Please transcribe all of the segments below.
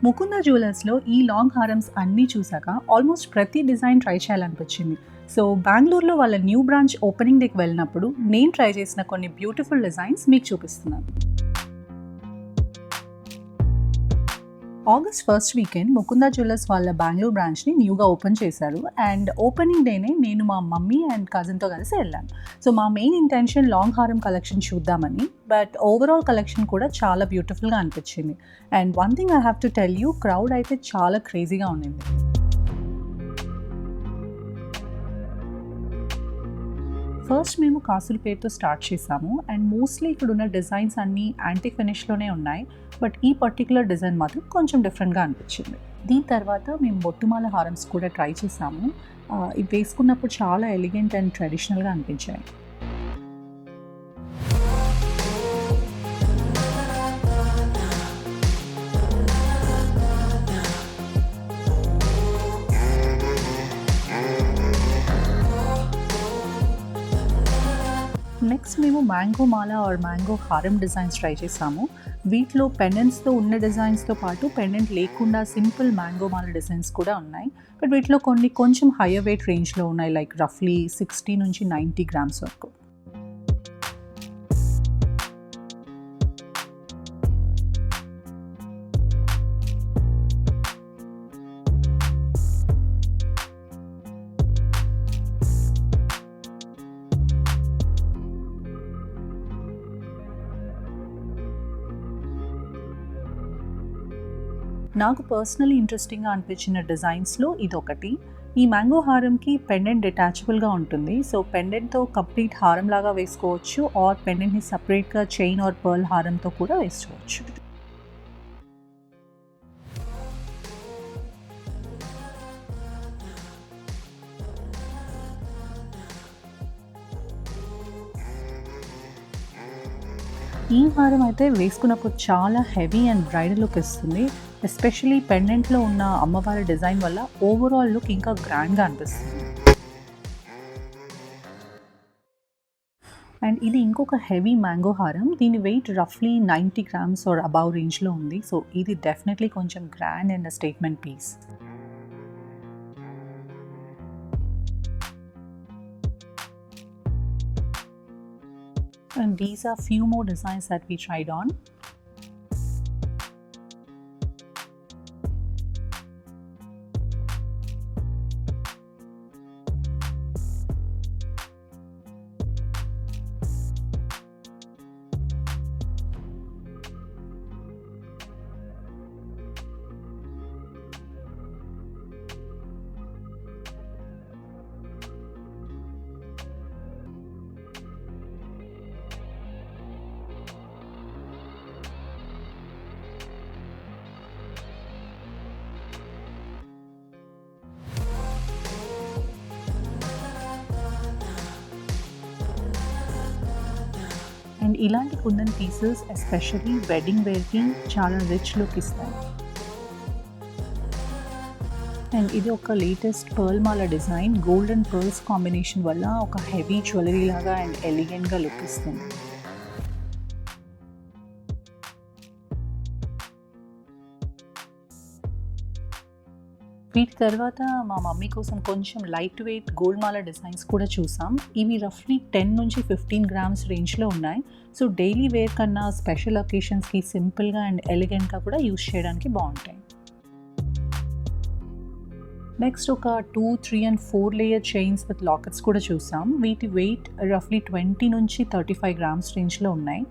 ముకుంద జ్యువెలర్స్లో ఈ లాంగ్ హారమ్స్ అన్నీ చూసాక ఆల్మోస్ట్ ప్రతి డిజైన్ ట్రై చేయాలనిపించింది. సో బెంగళూరులో వాళ్ళ న్యూ బ్రాంచ్ ఓపెనింగ్ డేకి వెళ్ళినప్పుడు నేను ట్రై చేసిన కొన్ని బ్యూటిఫుల్ డిజైన్స్ మీకు చూపిస్తున్నాను. August first weekend Mukunda jewellers వాళ్ళ బెంగళూరు బ్రాంచ్ని న్యూగా ఓపెన్ చేశారు. అండ్ ఓపెనింగ్ డేనే నేను మా మమ్మీ అండ్ కజిన్తో కలిసి వెళ్ళాను. సో మా మెయిన్ ఇంటెన్షన్ లాంగ్ హారం కలెక్షన్ చూద్దామని, బట్ ఓవరాల్ కలెక్షన్ కూడా చాలా బ్యూటిఫుల్గా అనిపించింది. And one thing I have to tell you, crowd అయితే చాలా క్రేజీగా ఉండింది. ఫస్ట్ మేము కాసులపేటతో స్టార్ట్ చేసాము. అండ్ మోస్ట్లీ ఇక్కడ ఉన్న డిజైన్స్ అన్నీ యాంటిక్ ఫినిష్లోనే ఉన్నాయి, బట్ ఈ పర్టికులర్ డిజైన్ మాత్రం కొంచెం డిఫరెంట్గా అనిపించింది. దీని తర్వాత మేము బొట్టుమాల హారమ్స్ కూడా ట్రై చేసాము. ఇవి వేసుకున్నప్పుడు చాలా ఎలిగెంట్ అండ్ ట్రెడిషనల్గా అనిపించాయి. నెక్స్ట్ మేము మ్యాంగో మాల ఆర్ మ్యాంగో హారం డిజైన్స్ ట్రై చేసాము. వీటిలో పెండెంట్స్తో ఉన్న డిజైన్స్తో పాటు పెండెంట్ లేకుండా సింపుల్ మ్యాంగో మాల డిజైన్స్ కూడా ఉన్నాయి. బట్ వీటిలో కొన్ని కొంచెం హయ్యర్ వెయిట్ రేంజ్లో ఉన్నాయి, లైక్ రఫ్లీ 60 నుంచి 90 గ్రామ్స్ వరకు. నాకు పర్సనలీ ఇంట్రెస్టింగ్గా అనిపించిన డిజైన్స్లో ఇదొకటి. ఈ మ్యాంగో హారంకి పెండెంట్ డిటాచబుల్గా ఉంటుంది. సో పెండెంట్తో కంప్లీట్ హారం లాగా వేసుకోవచ్చు, ఆర్ పెండెంట్ని సపరేట్గా చైన్ ఆర్ పర్ల్ హారంతో కూడా వేసుకోవచ్చు. ఈ హారం అయితే వేసుకున్నప్పుడు చాలా హెవీ అండ్ బ్రైడల్ లుక్ ఇస్తుంది. ఎస్పెషలీ పెండెంట్లో ఉన్న అమ్మవారి డిజైన్ వల్ల ఓవరాల్ లుక్ ఇంకా గ్రాండ్గా అనిపిస్తుంది. అండ్ ఇది ఇంకొక హెవీ మ్యాంగో హారం. దీని వెయిట్ రఫ్లీ 90 గ్రామ్స్ ఆర్ అబౌవ్ రేంజ్లో ఉంది. సో ఇది డెఫినెట్లీ కొంచెం grand and statement piece. And these are few more designs that we tried on. And ఇలాంటి కుందన్ పీసెస్ ఎస్పెషల్లీ వెడ్డింగ్ వేర్కి చాలా రిచ్ లుక్ ఇస్తాయి. అండ్ ఇది ఒక latest pearl Mala design. Gold and pearls combination వల్ల ఒక హెవీ జ్యువెలరీ లాగా and ఎలిగెంట్గా look ఇస్తుంది. వీటి తర్వాత మా మమ్మీ కోసం కొంచెం లైట్ వెయిట్ గోల్డ్ మాల డిజైన్స్ కూడా చూసాం. ఇవి రఫ్లీ 10 నుంచి 15 గ్రామ్స్ రేంజ్లో ఉన్నాయి. సో డైలీ వేర్ కన్నా స్పెషల్ ఒకేషన్స్కి సింపుల్గా అండ్ ఎలిగెంట్గా కూడా యూస్ చేయడానికి బాగుంటాయి. నెక్స్ట్ ఒక 2, 3 and 4 layer chains with lockets కూడా చూసాం. వీటి వెయిట్ రఫ్లీ 20 నుంచి 35 గ్రామ్స్ రేంజ్లో ఉన్నాయి.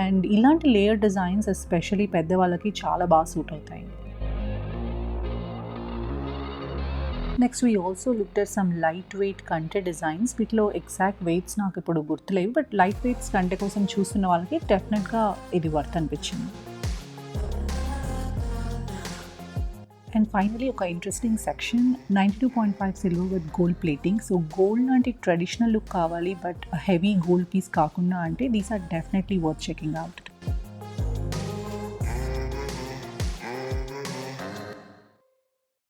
అండ్ ఇలాంటి లేయర్ డిజైన్స్ ఎస్పెషలీ పెద్దవాళ్ళకి చాలా బాగా సూట్ అవుతాయి. Next we also looked at some light weight కంటె డిజైన్స్. వీటిలో ఎగ్జాక్ట్ వెయిట్స్ నాకు ఇప్పుడు గుర్తులేవు, బట్ లైట్ వెయిట్స్ కంటె కోసం చూస్తున్న వాళ్ళకి డెఫినెట్గా ఇది వర్త్ అనిపించింది. అండ్ ఫైనలీ ఒక interesting section 92.5 silver with gold plating. So gold లాంటి ట్రెడిషనల్ లుక్ కావాలి బట్ హెవీ గోల్డ్ పీస్ కాకుండా అంటే these are definitely worth checking out.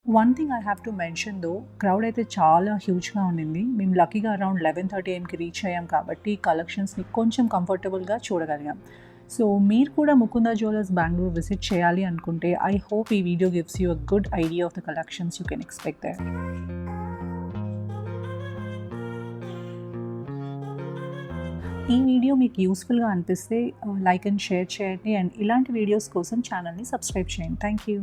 One thing I have to mention though, crowd అయితే చాలా హ్యూజ్గా ఉండింది. మేము లక్కీగా అరౌండ్ 11:30 AM రీచ్ అయ్యాం కాబట్టి కలెక్షన్స్ని కొంచెం కంఫర్టబుల్గా చూడగలిగాం. సో మీరు కూడా ముకుందా జ్యువెలర్స్ బెంగళూరు విజిట్ చేయాలి అనుకుంటే ఐ హోప్ ఈ video gives you a good idea of the collections you can expect there. ఈ వీడియో మీకు యూస్ఫుల్గా అనిపిస్తే లైక్ అండ్ షేర్ చేయండి అండ్ ఇలాంటి వీడియోస్ కోసం ఛానల్ని సబ్స్క్రైబ్ చేయండి. Thank you.